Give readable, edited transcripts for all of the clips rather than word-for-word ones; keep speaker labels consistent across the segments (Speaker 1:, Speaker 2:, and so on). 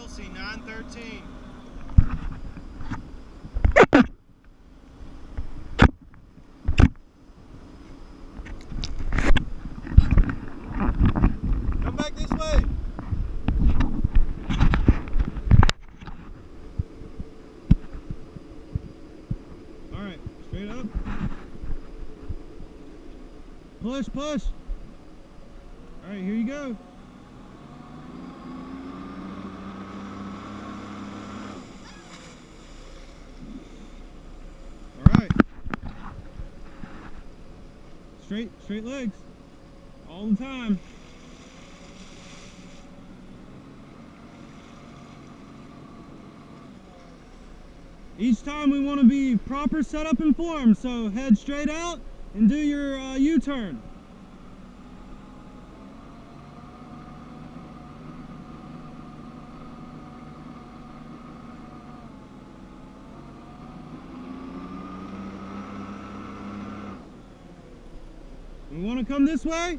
Speaker 1: Kelsie, 913. Come back this way. All right, straight up. Push, push. All right, here you go. All right. Straight legs. All the time. Each time we want to be proper setup and form, so head straight out and do your U-turn. We want to come this way.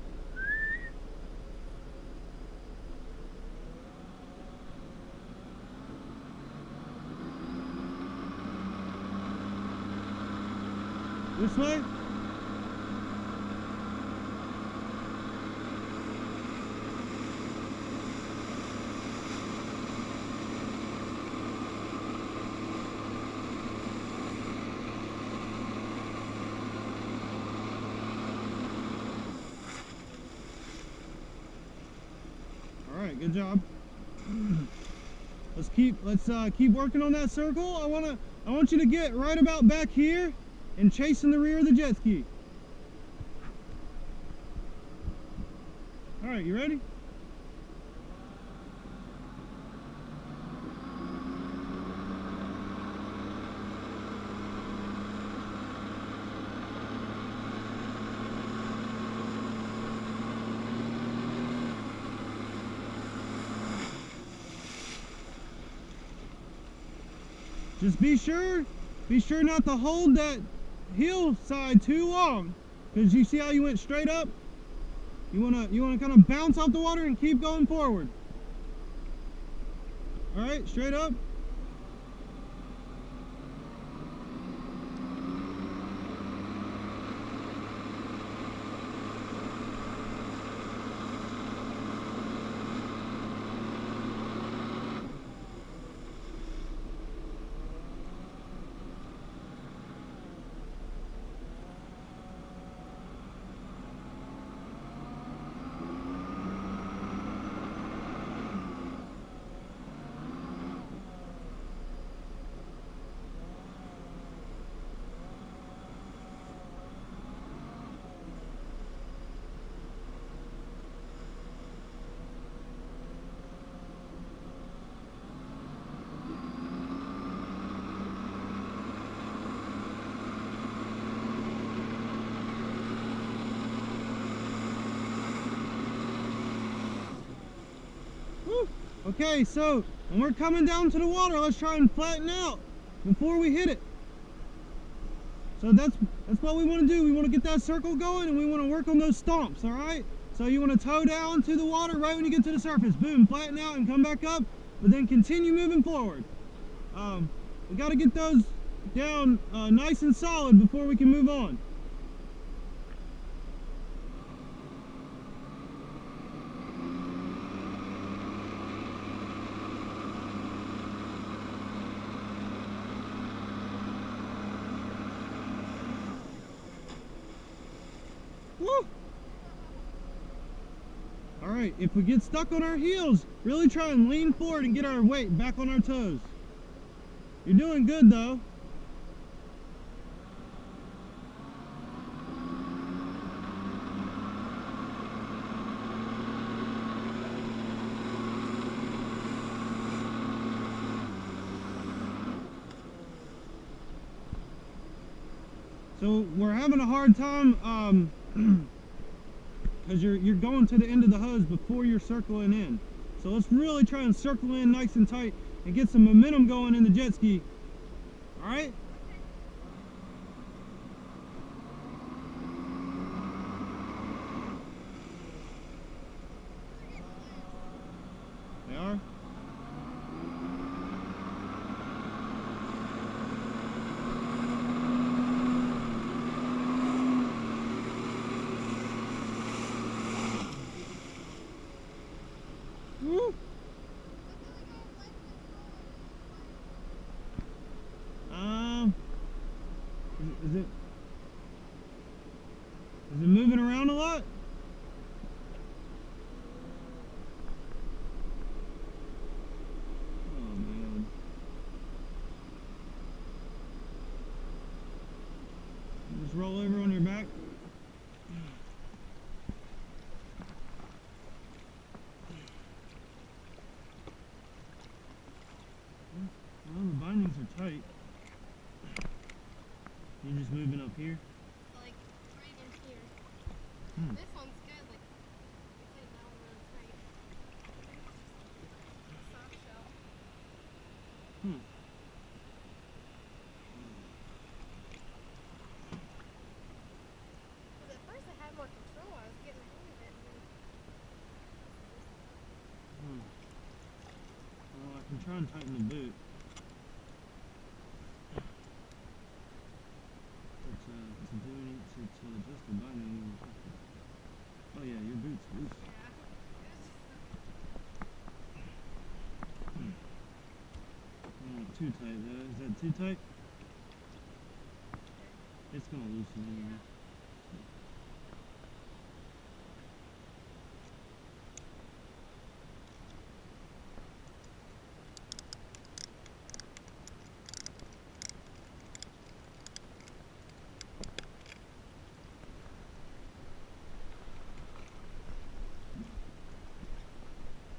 Speaker 1: This way. All right, good job. Let's keep working on that circle. I want you to get right about back here and chase in the rear of the jet ski. All right, you ready? Just be sure not to hold that hillside too long, because you see how you went straight up? You wanna kind of bounce off the water and keep going forward. All right, straight up. Okay, so when we're coming down to the water, let's try and flatten out before we hit it. So that's what we want to do. We want to get that circle going, and we want to work on those stomps, all right? So you want to toe down to the water right when you get to the surface. Boom, flatten out and come back up, but then continue moving forward. We got to get those down nice and solid before we can move on. Woo! All right, if we get stuck on our heels, really try and lean forward and get our weight back on our toes. You're doing good though. So we're having a hard time because you're going to the end of the hose before you're circling in. So let's really try and circle in nice and tight and get some momentum going in the jet ski. All right? They are? openings are tight. You're just moving up here?
Speaker 2: Like, right in here.
Speaker 1: Hmm.
Speaker 2: This one's good, like, it's like that one really tight. Soft shell.
Speaker 1: Hmm.
Speaker 2: Because at first I had more control, I was getting the hang of it.
Speaker 1: Hmm. Well, I can try and tighten the boot. It's adjusted by me. Oh yeah, your boot's loose. Too tight though. Is that too tight? It's gonna loosen anyway.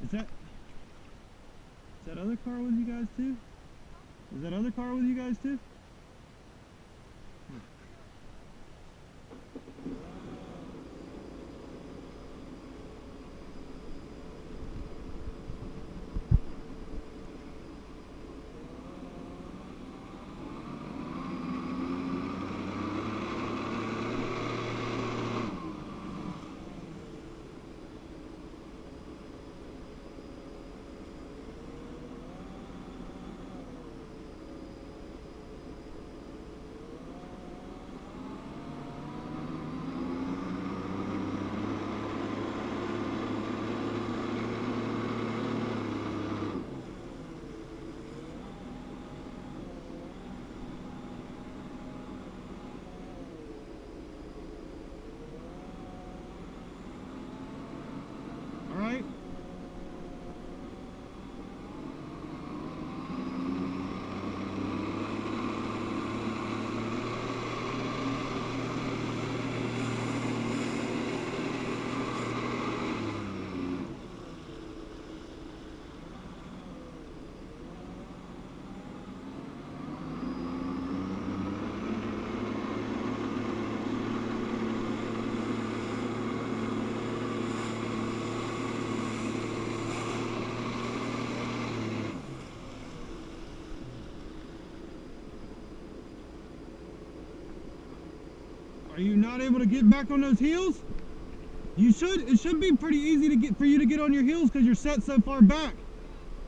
Speaker 1: Is that other car with you guys too? Is that other car with you guys too? Alright? Are you not able to get back on those heels? You should. It should be pretty easy to get for you to get on your heels because you're set so far back.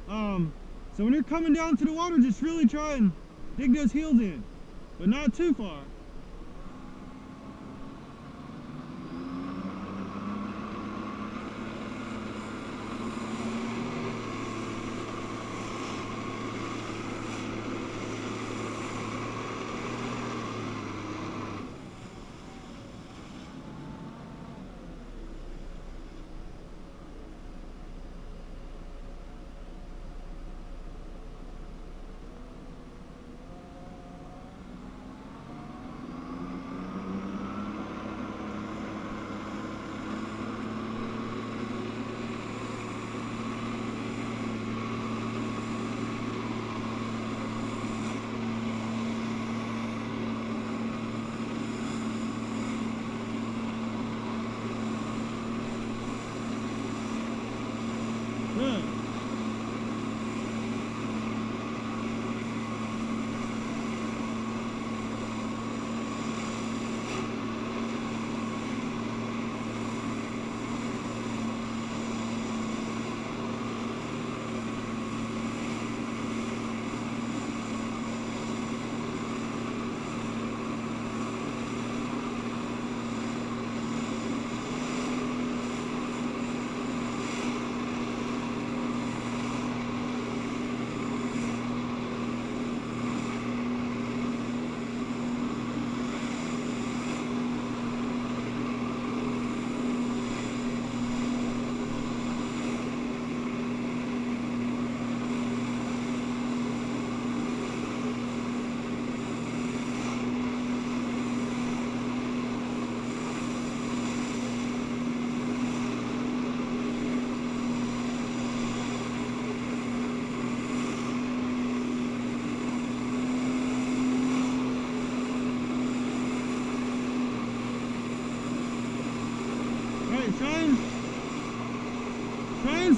Speaker 1: So when you're coming down to the water, just really try and dig those heels in, but not too far.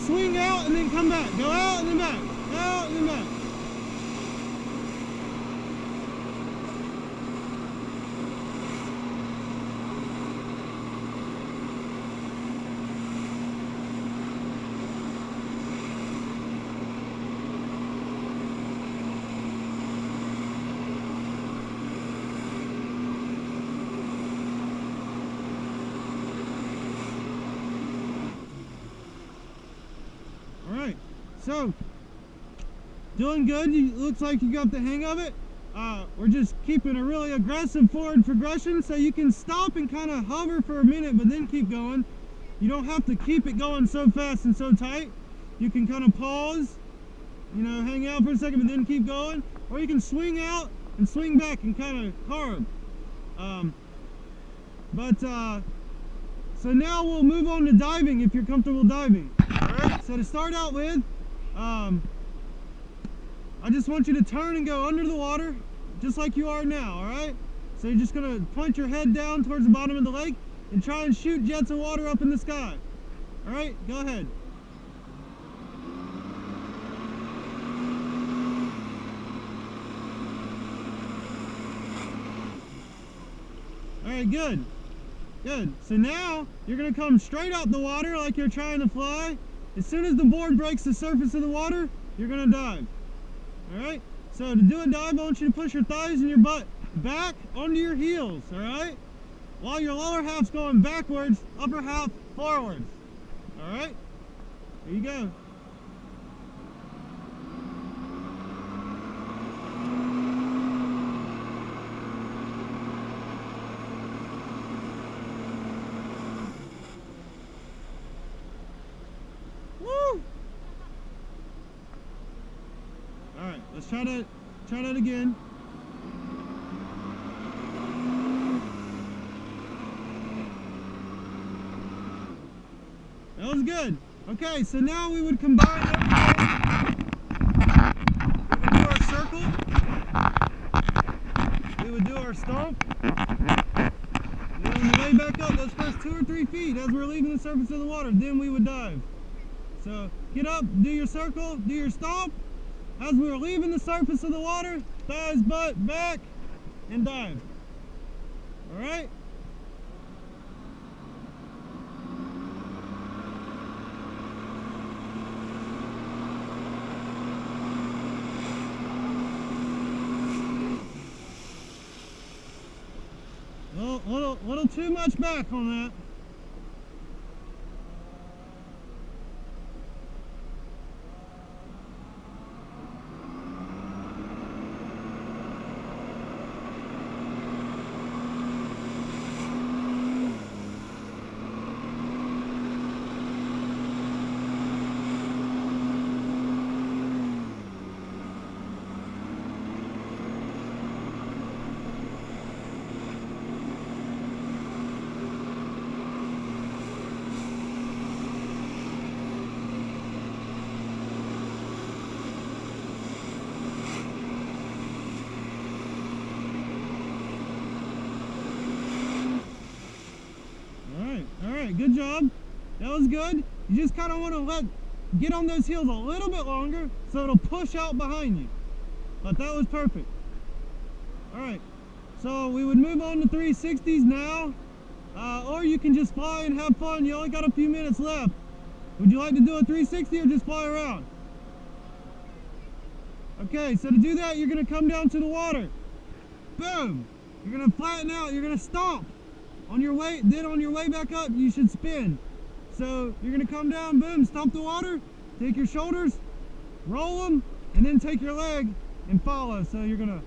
Speaker 1: swing out and then come back. Go out and then back. Out and then back. Alright, so doing good. Looks like you got the hang of it. We're just keeping a really aggressive forward progression, so you can stop and kind of hover for a minute but then keep going. You don't have to keep it going so fast and so tight. You can kind of pause, you know, hang out for a second but then keep going, or you can swing out and swing back and kind of carve. So now we'll move on to diving if you're comfortable diving. Alright, so to start out with, I just want you to turn and go under the water, just like you are now, alright? So you're just going to point your head down towards the bottom of the lake and try and shoot jets of water up in the sky. Alright, go ahead. Alright, good. Good. So now you're going to come straight out the water like you're trying to fly. As soon as the board breaks the surface of the water, you're going to dive. Alright? So to do a dive, I want you to push your thighs and your butt back onto your heels. Alright? While your lower half's going backwards, upper half forwards. Alright? There you go. Alright, let's try that again. That was good. Okay, so now we would combine everything. We would do our circle. We would do our stomp. And then on the way back up, those first 2 or 3 feet as we're leaving the surface of the water, then we would dive. So get up, do your circle, do your stomp. As we're leaving the surface of the water, thighs, butt, back, and dive. Alright? Little too much back on that. Alright, good job. That was good. You just kind of want to get on those heels a little bit longer so it'll push out behind you. But that was perfect. Alright, so we would move on to 360s now. Or you can just fly and have fun. You only got a few minutes left. Would you like to do a 360 or just fly around? Okay, so to do that, you're going to come down to the water. Boom! You're going to flatten out. You're going to stomp. On your way, then on your way back up, you should spin. So you're going to come down, boom, stomp the water, take your shoulders, roll them, and then take your leg and follow. So you're going to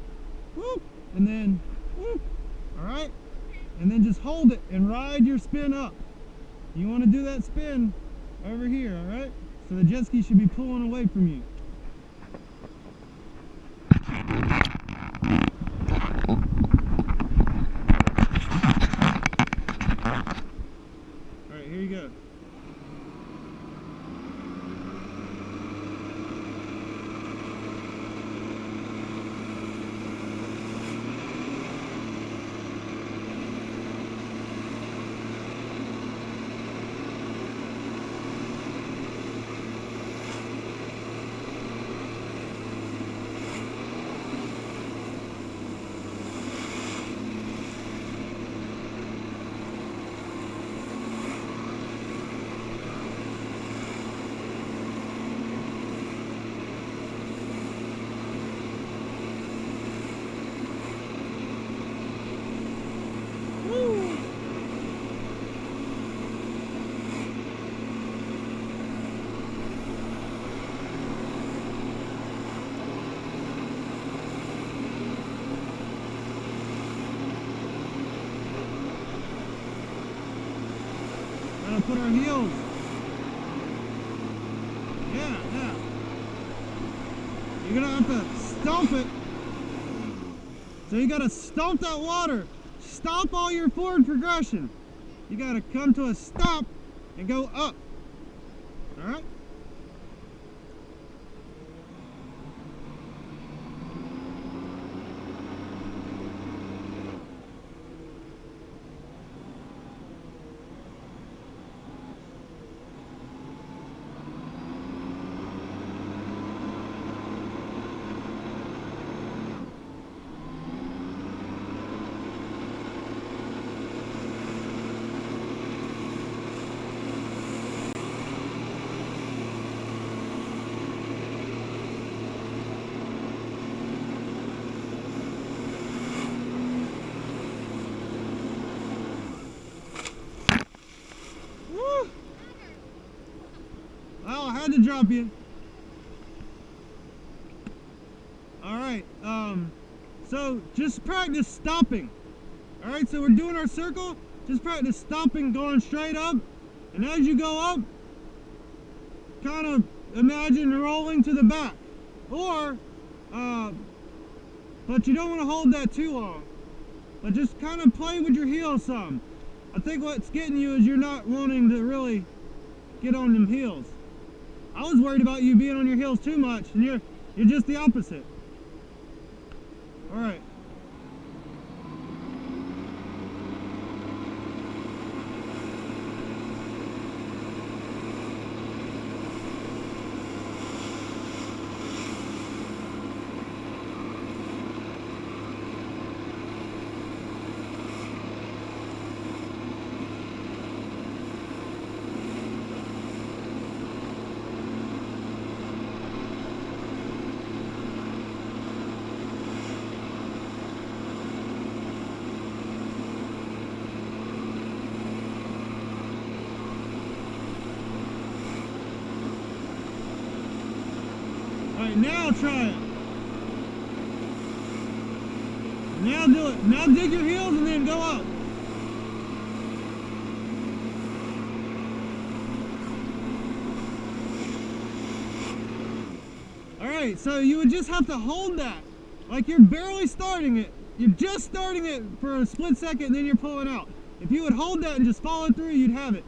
Speaker 1: whoop, and then whoop, all right? And then just hold it and ride your spin up. You want to do that spin over here, all right? So the jet ski should be pulling away from you. Alright, here you go. put our heels. Yeah. You're gonna have to stomp it. So you gotta stomp that water. Stop all your forward progression. You gotta come to a stop and go up. All right? Well, I had to drop you. Alright, so just practice stopping. Alright, so we're doing our circle. Just practice stopping, going straight up. And as you go up, kind of imagine rolling to the back. Or, but you don't want to hold that too long. But just kind of play with your heels some. I think what's getting you is you're not wanting to really get on them heels. I was worried about you being on your heels too much, and you're just the opposite. All right. Alright, now try it. Now do it. Now dig your heels and then go up. Alright, so you would just have to hold that. Like you're barely starting it. You're just starting it for a split second and then you're pulling out. If you would hold that and just follow through, you'd have it.